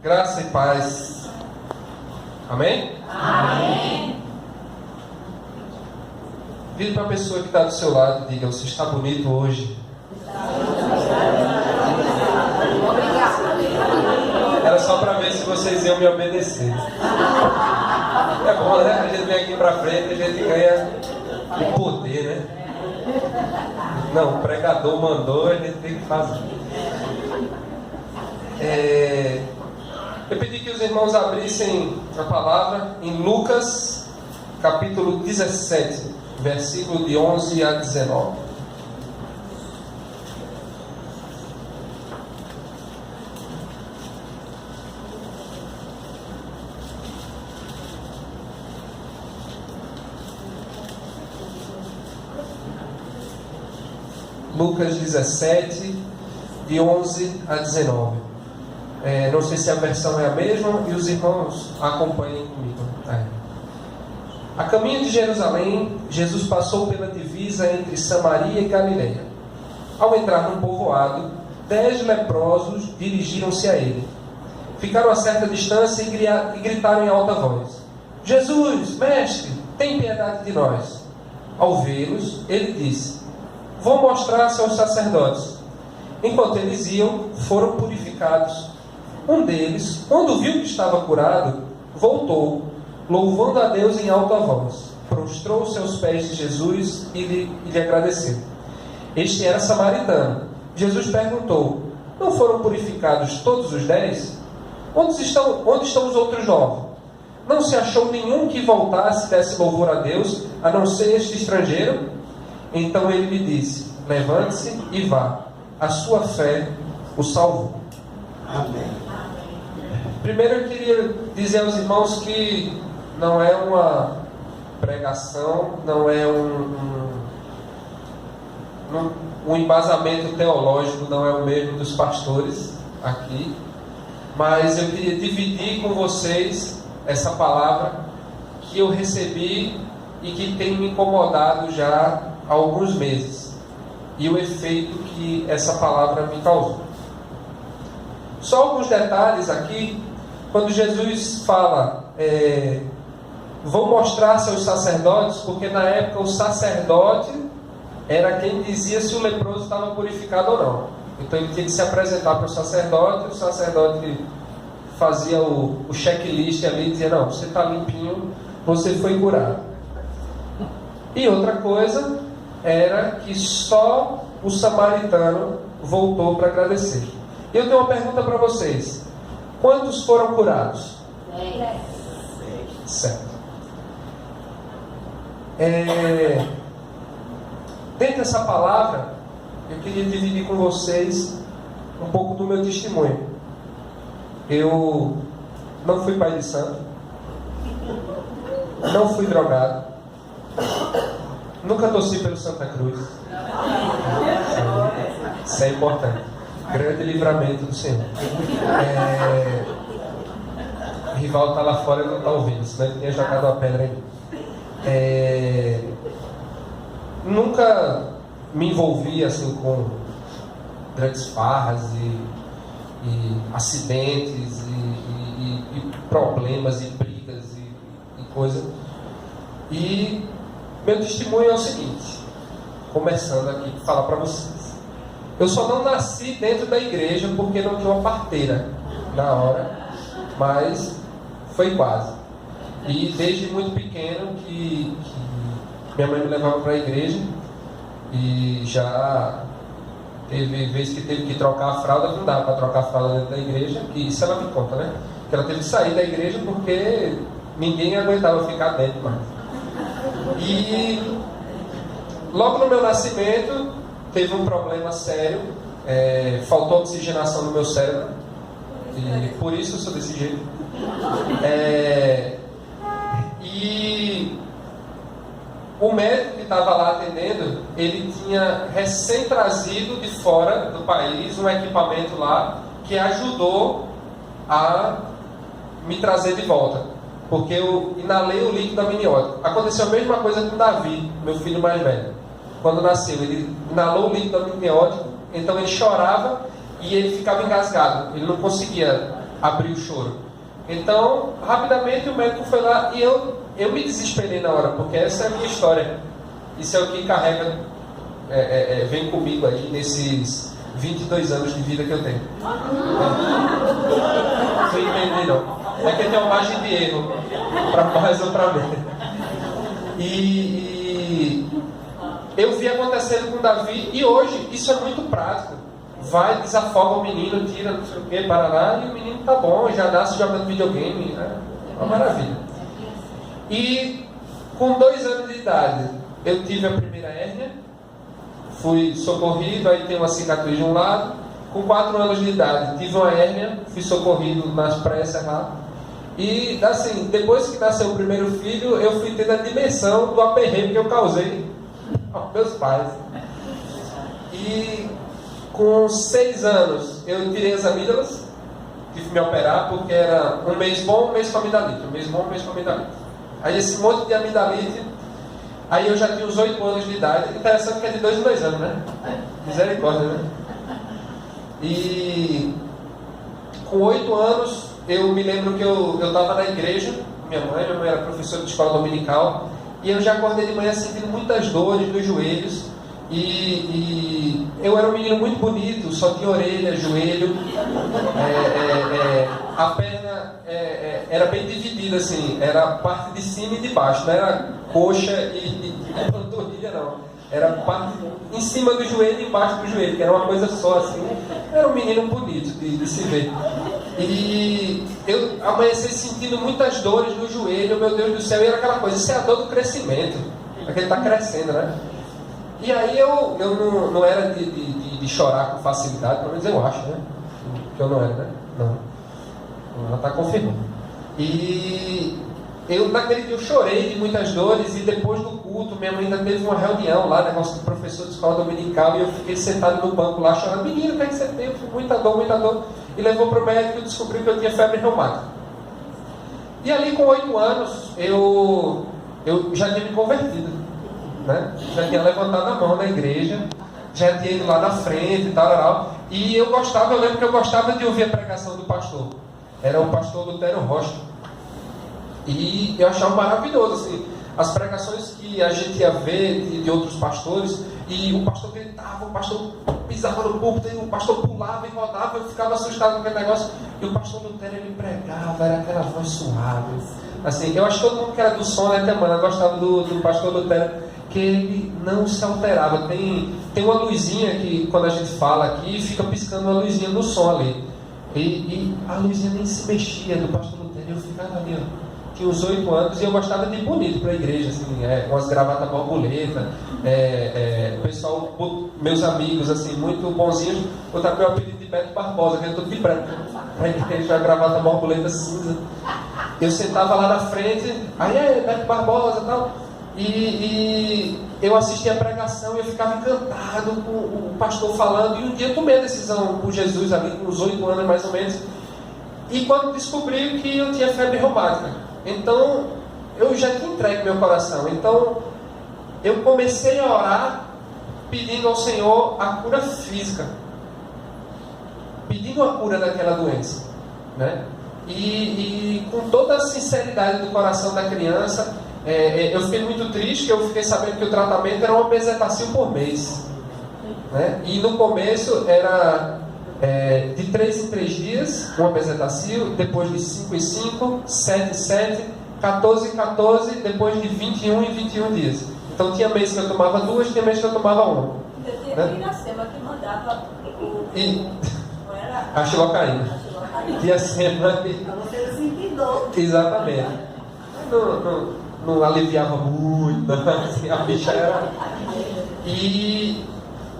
Graça e paz. Amém? Amém. Vire para a pessoa que está do seu lado e diga: você está bonito hoje. Era só para ver se vocês iam me obedecer. É bom, né? A gente vem aqui para frente, a gente ganha o poder, né? Não, o pregador mandou, a gente tem que fazer. Eu pedi que os irmãos abrissem a palavra em Lucas, capítulo 17, versículo de 11 a 19. Lucas 17, de 11 a 19. Não sei se a versão é a mesma e os irmãos acompanhem comigo. A caminho de Jerusalém, Jesus passou pela divisa entre Samaria e Galileia. Ao entrar num povoado, 10 leprosos dirigiram-se a ele. Ficaram a certa distância e gritaram em alta voz: Jesus, mestre, tem piedade de nós. Ao vê-los, ele disse: vou mostrar-se aos sacerdotes. Enquanto eles iam, foram purificados. Um deles, quando viu que estava curado, voltou, louvando a Deus em alta voz. Prostrou-se aos pés de Jesus e lhe agradeceu. Este era samaritano. Jesus perguntou: não foram purificados todos os 10? Onde estão os outros 9? Não se achou nenhum que voltasse e desse louvor a Deus, a não ser este estrangeiro? Então ele lhe disse: levante-se e vá. A sua fé o salvou. Amém. Primeiro eu queria dizer aos irmãos que não é uma pregação, não é um embasamento teológico, não é o mesmo dos pastores aqui, mas eu queria dividir com vocês essa palavra que eu recebi e que tem me incomodado já há alguns meses, e o efeito que essa palavra me causou. Só alguns detalhes aqui. Quando Jesus fala, vou mostrar-se aos sacerdotes, porque na época o sacerdote era quem dizia se o leproso estava purificado ou não. Então ele tinha que se apresentar para o sacerdote fazia o checklist ali e dizia: não, você está limpinho, você foi curado. E outra coisa era que só o samaritano voltou para agradecer. Eu tenho uma pergunta para vocês: quantos foram curados? 10. Certo. Dentro dessa palavra, eu queria dividir com vocês um pouco do meu testemunho. Eu não fui pai de santo, não fui drogado, nunca torci pelo Santa Cruz. Isso é importante. Grande livramento do Senhor. O rival está lá fora e não está ouvindo, senão ele tinha jogado uma pedra em mim. Nunca me envolvi assim com grandes farras e acidentes e problemas e brigas e coisa. E meu testemunho é o seguinte, começando aqui a falar para vocês. Eu só não nasci dentro da igreja porque não tinha uma parteira na hora, mas foi quase. E desde muito pequeno que minha mãe me levava para a igreja, e já teve vezes que teve que trocar a fralda, não dava para trocar a fralda dentro da igreja, que isso ela me conta, né? Que ela teve que sair da igreja porque ninguém aguentava ficar dentro mais. E logo no meu nascimento teve um problema sério, faltou oxigenação no meu cérebro, e por isso eu sou desse jeito. E o médico que estava lá atendendo, ele tinha recém-trazido de fora do país um equipamento lá que ajudou a me trazer de volta, porque eu inalei o líquido amniótico. Aconteceu a mesma coisa com o Davi, meu filho mais velho. Quando nasceu, ele inalou o líquido amniótico, então ele chorava e ele ficava engasgado, ele não conseguia abrir o choro. Então, rapidamente o médico foi lá e eu me desesperei na hora, porque essa é a minha história. Isso é o que carrega, vem comigo aí nesses 22 anos de vida que eu tenho. Não entendi não. É que tem uma margem de erro, para mais ou para menos. E eu vi acontecendo com Davi, e hoje isso é muito prático. Vai, desafoga o menino, tira não sei o que, para lá, e o menino tá bom, já nasce jogando videogame, é uma maravilha. E com 2 anos de idade, eu tive a primeira hérnia, fui socorrido, aí tem uma cicatriz de um lado. Com 4 anos de idade, tive uma hérnia, fui socorrido nas pressas lá. E assim, depois que nasceu o primeiro filho, eu fui tendo a dimensão do aperreio que eu causei aos meus pais. E com 6 anos, eu tirei as amígdalas, tive que me operar, porque era um mês bom, um mês com amidalite. Um mês bom, um mês com amidalite. Aí esse monte de amidalite, aí eu já tinha uns 8 anos de idade. Interessante que é de 2 em 2 anos, né? Misericórdia, né? E com 8 anos, eu me lembro que eu estava na igreja, minha mãe era professora de escola dominical, e eu já acordei de manhã sentindo muitas dores nos joelhos, e eu era um menino muito bonito, só tinha orelha, joelho, a perna era bem dividida assim, era a parte de cima e de baixo, não era coxa e panturrilha não. Era parte em cima do joelho e embaixo do joelho, que era uma coisa só assim. Era um menino bonito de se ver. E eu amanheci sentindo muitas dores no joelho, meu Deus do céu, e era aquela coisa, isso é a dor do crescimento, porque ele está crescendo, né? E aí eu não era de chorar com facilidade, pelo menos eu acho, né? Que eu não era, né? Não. Ela está confirmando. E naquele dia eu chorei de muitas dores, e depois do culto, minha mãe ainda teve uma reunião lá, negócio de professor de escola dominical, e eu fiquei sentado no banco lá chorando, menino, o que é que você tem? Eu fui muita dor, e levou para o médico e descobriu que eu tinha febre reumática. E ali com 8 anos, eu já tinha me convertido, né? Já tinha levantado a mão na igreja, já tinha ido lá na frente e tal, e eu lembro que eu gostava de ouvir a pregação do pastor, era o pastor Lutero Rocha. E eu achava maravilhoso, assim, as pregações que a gente ia ver de outros pastores, e o pastor gritava, o pastor pisava no púlpito, e o pastor pulava e rodava, eu ficava assustado com aquele negócio, e o pastor Lutero, ele pregava, era aquela voz suave, assim, eu acho que todo mundo que era do som, né, mano, eu gostava do pastor Lutero, que ele não se alterava, tem uma luzinha que, quando a gente fala aqui, fica piscando uma luzinha no som ali, e a luzinha nem se mexia do pastor Lutero, eu ficava ali, ó. Tinha uns 8 anos, e eu gostava de ir bonito para a igreja, assim, umas gravatas borboleta, o pessoal, meus amigos, assim, muito bonzinhos, botaram meu apelido de Beto Barbosa, que eu estou de branco, para a igreja, a gravata borboleta cinza. Eu sentava lá na frente, aí Beto Barbosa e tal, e eu assistia a pregação, e eu ficava encantado com o pastor falando, e um dia eu tomei a decisão por Jesus, ali com uns 8 anos mais ou menos, e quando descobri que eu tinha febre reumática. Então, eu já tinha entregue meu coração. Então, eu comecei a orar pedindo ao Senhor a cura física. Pedindo a cura daquela doença, né? E com toda a sinceridade do coração da criança, eu fiquei muito triste, que eu fiquei sabendo que o tratamento era uma bezetacil por mês, né? E no começo era... de 3 em 3 dias, uma bezetacil, depois de 5 em 5, 7 em 7, 14 em 14, depois de 21 em 21 dias. Então tinha mês que eu tomava 2, tinha mês que eu tomava 1. Tinha Iracema que mandava a xilocaína. Tinha sema que... Você não se entendeu. Exatamente. Não aliviava muito, assim, a bicha era... E...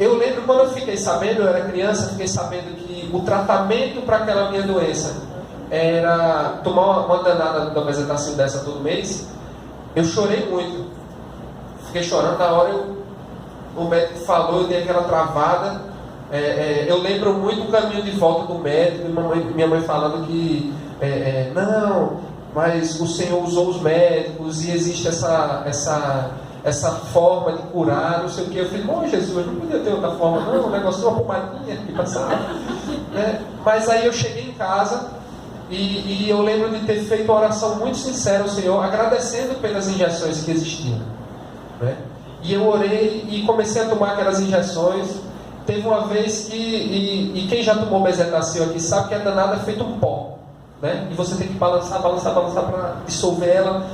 eu lembro quando eu fiquei sabendo, eu era criança, fiquei sabendo que o tratamento para aquela minha doença era tomar uma danada da bezetacil dessa todo mês. Eu chorei muito, fiquei chorando. Na hora o médico falou, eu dei aquela travada. Eu lembro muito o caminho de volta do médico, minha mãe falando que não, mas o Senhor usou os médicos e existe essa forma de curar, não sei o que. Eu falei, bom, Jesus, não podia ter outra forma, não, o negócio de uma pomadinha que passava. Mas aí eu cheguei em casa E eu lembro de ter feito uma oração muito sincera ao Senhor, agradecendo pelas injeções que existiam, né? E eu orei e comecei a tomar aquelas injeções. Teve uma vez que, e quem já tomou bezetacil aqui sabe que a danada é feito um pó, né? E você tem que balançar para dissolver ela.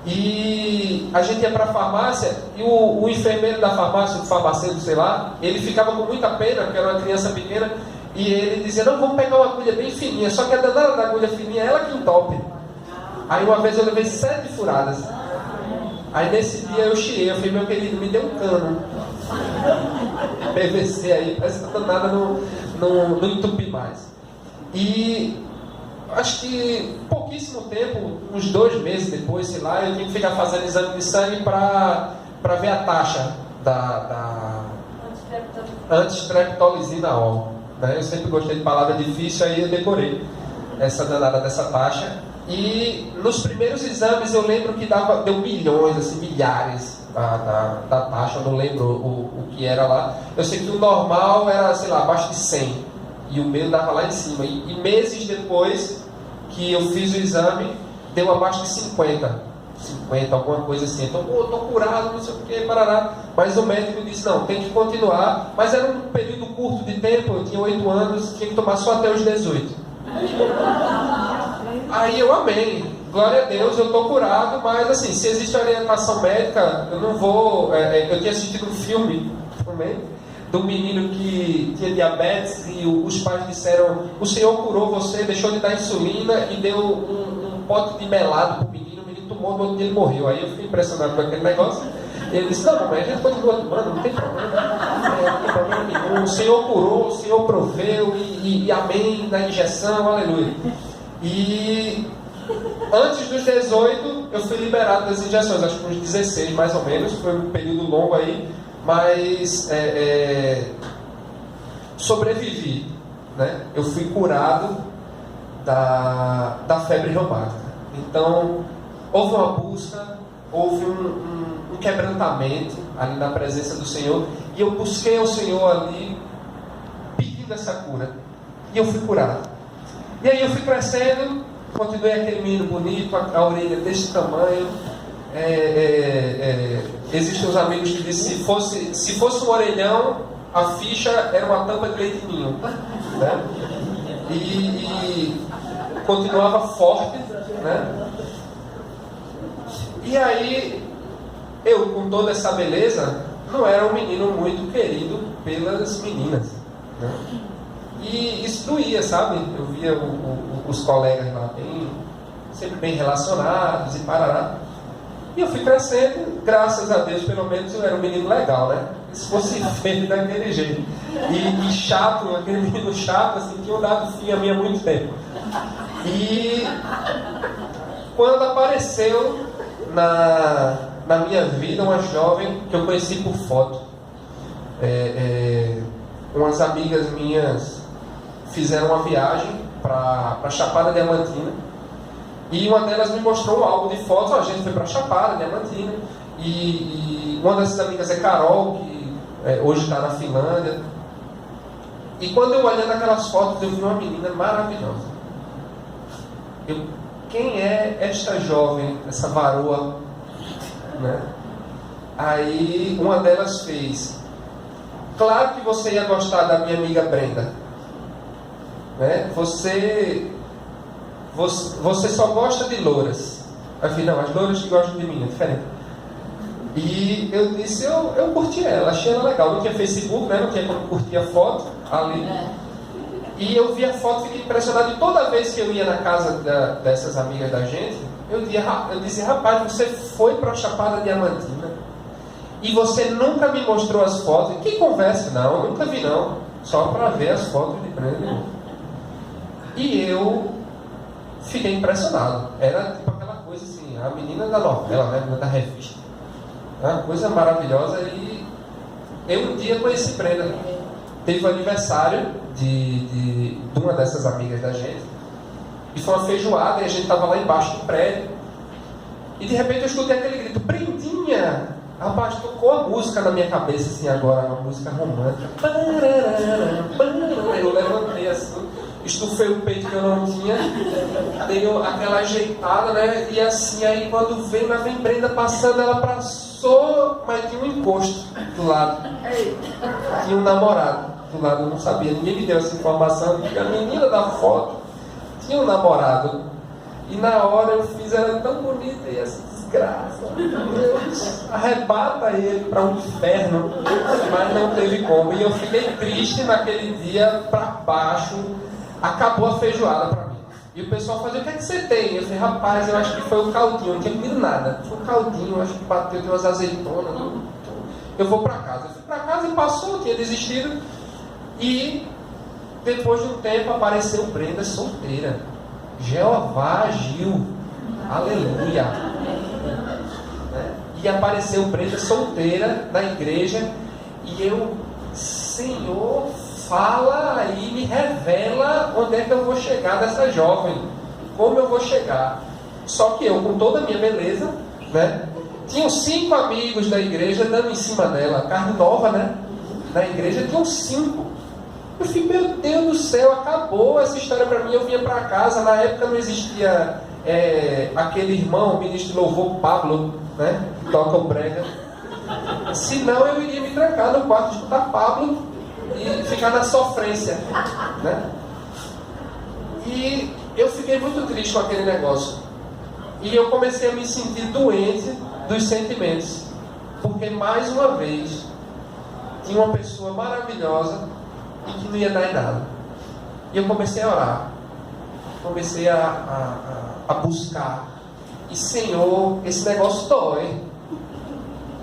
E a gente ia para a farmácia e o enfermeiro da farmácia, o farmacêutico, sei lá, ele ficava com muita pena, porque era uma criança pequena, e ele dizia, não, vamos pegar uma agulha bem fininha, só que a danada da agulha fininha é ela que entope. Aí uma vez eu levei 7 furadas. Aí nesse dia eu chiei, eu falei, meu querido, me dê um cano PVC aí, parece que a danada não entupir mais. E acho que pouquíssimo tempo, uns 2 meses depois, sei lá, eu tinha que ficar fazendo exame de sangue para ver a taxa da antistreptolizinol, né? Eu sempre gostei de palavra difícil, aí eu decorei essa danada dessa taxa. E nos primeiros exames eu lembro que deu milhões, assim, milhares da taxa, eu não lembro o que era lá. Eu sei que o normal era, sei lá, abaixo de 100, e o meu dava lá em cima. E meses depois que eu fiz o exame, deu abaixo de 50, alguma coisa assim. Então, eu tô curado, não sei o que, parará. Mas o médico disse, não, tem que continuar. Mas era um período curto de tempo, eu tinha 8 anos, tinha que tomar só até os 18. Aí eu amei, glória a Deus, eu estou curado, mas assim, se existe orientação médica, eu não vou. Eu tinha assistido um filme também, de um menino que tinha diabetes e os pais disseram, o Senhor curou você, deixou de dar insulina e deu um pote de melado para o menino tomou, no outro dia ele morreu. Aí eu fiquei impressionado com aquele negócio. Ele disse, não, mas a gente continua tomando, não tem problema, não tem problema nenhum. O Senhor curou, o Senhor proveu, e amém na injeção, aleluia. E antes dos 18, eu fui liberado das injeções, acho que uns 16 mais ou menos, foi um período longo aí, mas sobrevivi, né? Eu fui curado da febre reumática. Então, houve uma busca, houve um quebrantamento ali na presença do Senhor, e eu busquei ao Senhor ali pedindo essa cura, e eu fui curado. E aí eu fui crescendo, continuei aquele menino bonito, a orelha desse tamanho. Existem uns amigos que dizem, se fosse um orelhão, a ficha era uma tampa de leite ninho, né? E continuava forte, né? E aí, eu, com toda essa beleza, não era um menino muito querido pelas meninas, né? E isso doía, sabe? Eu via os colegas lá sempre bem relacionados e parará. E eu fui crescendo, graças a Deus, pelo menos eu era um menino legal, né? Se fosse feio daquele jeito. E chato, aquele menino chato, assim, tinha dado fim a mim há muito tempo. E quando apareceu na minha vida uma jovem que eu conheci por foto, umas amigas minhas fizeram uma viagem para Chapada Diamantina, e uma delas me mostrou um álbum de fotos. A gente foi para Chapada Diamantina, e uma dessas amigas é Carol, que hoje está na Finlândia. E quando eu olhei naquelas fotos, eu vi uma menina maravilhosa. Quem é esta jovem, essa varoa, né? Aí uma delas fez, claro que você ia gostar da minha amiga Brenda, né? Você só gosta de louras. Eu falei, não, as louras que gostam de mim é diferente. E eu disse, eu curti ela, achei ela legal. Não tinha Facebook, né? Não tinha como curtir a foto ali. E eu vi a foto, fiquei impressionado. E toda vez que eu ia na casa dessas amigas da gente, eu dizia, rapaz, você foi para a Chapada Diamantina e você nunca me mostrou as fotos. Que conversa? Não, eu nunca vi não. Só para ver as fotos de Brenda. E eu fiquei impressionado. Era tipo aquela coisa assim, a menina da novela, né? Da revista. Uma coisa maravilhosa. E eu um dia conheci Brenda. Teve o aniversário de uma dessas amigas da gente. E foi uma feijoada, e a gente estava lá embaixo do prédio. E de repente eu escutei aquele grito, Brendinha! Rapaz, tocou a música na minha cabeça assim agora, uma música romântica. Eu levantei assim, estufei o peito que eu não tinha, dei aquela ajeitada, né? E assim, aí quando vem Brenda passando, ela passou, mas tinha um encosto do lado. Tinha um namorado do lado, eu não sabia, ninguém me deu essa informação, porque a menina da foto tinha um namorado. E na hora eu fiz ela tão bonita e essa desgraça, Deus, arrebata ele para um inferno, mas não teve como. E eu fiquei triste naquele dia, para baixo, acabou a feijoada para mim. E o pessoal fazia, o que é que você tem? Eu falei, rapaz, eu acho que foi o caldinho, eu não tinha comido nada. Foi o caldinho, eu acho que bateu, tem umas azeitonas. Eu vou para casa. Eu fui para casa e passou, eu tinha desistido. E depois de um tempo apareceu Brenda solteira. Jeová agiu, aleluia, né? E apareceu Brenda solteira na igreja. E eu, Senhor, fala aí, me revela onde é que eu vou chegar dessa jovem, como eu vou chegar. Só que eu, com toda a minha beleza, né, tinham 5 amigos da igreja dando em cima dela, carne nova, né? Na igreja tinham 5. Eu falei, meu Deus do céu, acabou essa história para mim. Eu vinha para casa, na época não existia aquele irmão, o ministro de louvor Pablo, né, que toca o brega. Senão eu iria me trancar no quarto, escutar Pablo e ficar na sofrência, né? E eu fiquei muito triste com aquele negócio. E eu comecei a me sentir doente dos sentimentos, porque mais uma vez tinha uma pessoa maravilhosa e que não ia dar em nada. E eu comecei a orar, comecei a buscar. E Senhor, esse negócio dói.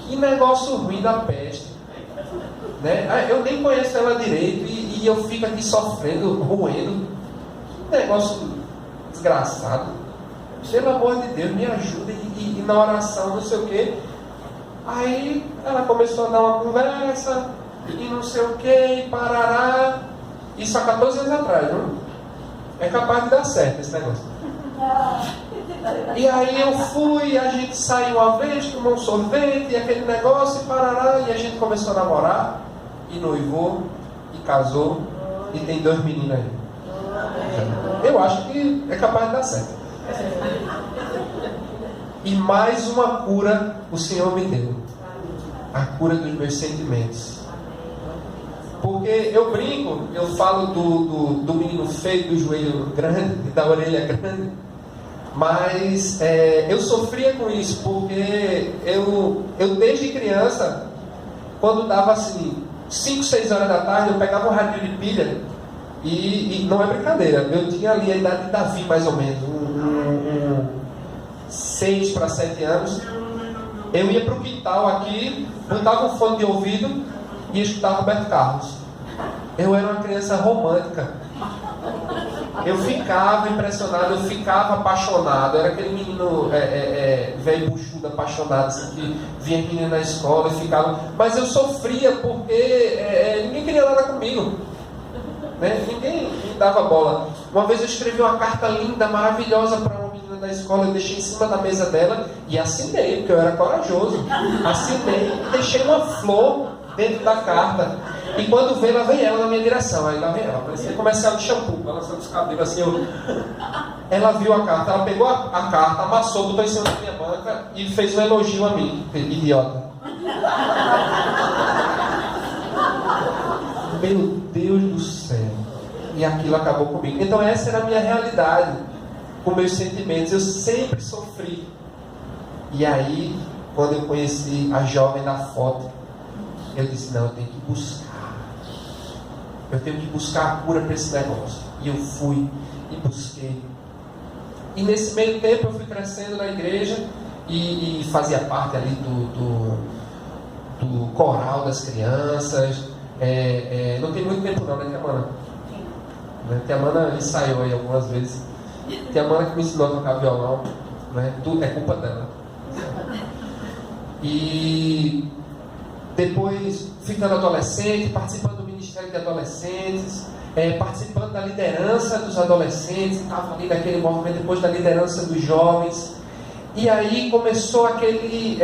Que negócio ruim da peste, né? Eu nem conheço ela direito e eu fico aqui sofrendo, roendo. Que negócio desgraçado. Pelo amor de Deus, me ajuda. E na oração, não sei o quê. Aí ela começou a dar uma conversa e não sei o que, e parará. Isso há 14 anos atrás, não? É capaz de dar certo esse negócio. E aí eu fui, a gente saiu uma vez, tomou um sorvete, e aquele negócio, e parará, e a gente começou a namorar, e noivou, e casou, e tem 2 meninos aí. Eu acho que é capaz de dar certo. E mais uma cura o Senhor me deu. A cura dos meus sentimentos. Porque eu brinco, eu falo do menino feio, do joelho grande, da orelha grande, mas eu sofria com isso, porque eu desde criança, quando dava assim, 5, 6 horas da tarde, eu pegava um radinho de pilha, e não é brincadeira, eu tinha ali a idade de Davi mais ou menos, 6 para 7 anos, eu ia para o quintal aqui, botava um fone de ouvido, e escutava Roberto Carlos. Eu era uma criança romântica. Eu ficava impressionado, eu ficava apaixonado. Era aquele menino velho buchudo, apaixonado, assim, que vinha menino na escola e ficava. Mas eu sofria porque ninguém queria nada comigo, né? Ninguém me dava bola. Uma vez eu escrevi uma carta linda, maravilhosa para uma menina da escola, eu deixei em cima da mesa dela e assinei, porque eu era corajoso. Assinei e deixei uma flor dentro da carta. E quando veio, lá vem ela na minha direção. Aí lá vem ela, parecia comercial de shampoo, balançando os cabelos assim. Ela viu a carta, ela pegou a carta, amassou, botou em cima da minha banca e fez um elogio a mim. Idiota. Meu Deus do céu. E aquilo acabou comigo. Então essa era a minha realidade com meus sentimentos. Eu sempre sofri. E aí, quando eu conheci a jovem da foto, eu disse, não, eu tenho que buscar. Eu tenho que buscar a cura para esse negócio. E eu fui e busquei. E nesse meio tempo eu fui crescendo na igreja e fazia parte ali do coral das crianças. Não tem muito tempo não, né, Tia Mana? Tia Mana ensaiou aí algumas vezes. Tia Mana que me ensinou a tocar violão, né? Tudo é culpa dela. E depois, ficando adolescente, participando do Ministério de Adolescentes, participando da liderança dos adolescentes, estava ali naquele movimento, depois da liderança dos jovens. E aí começou aquele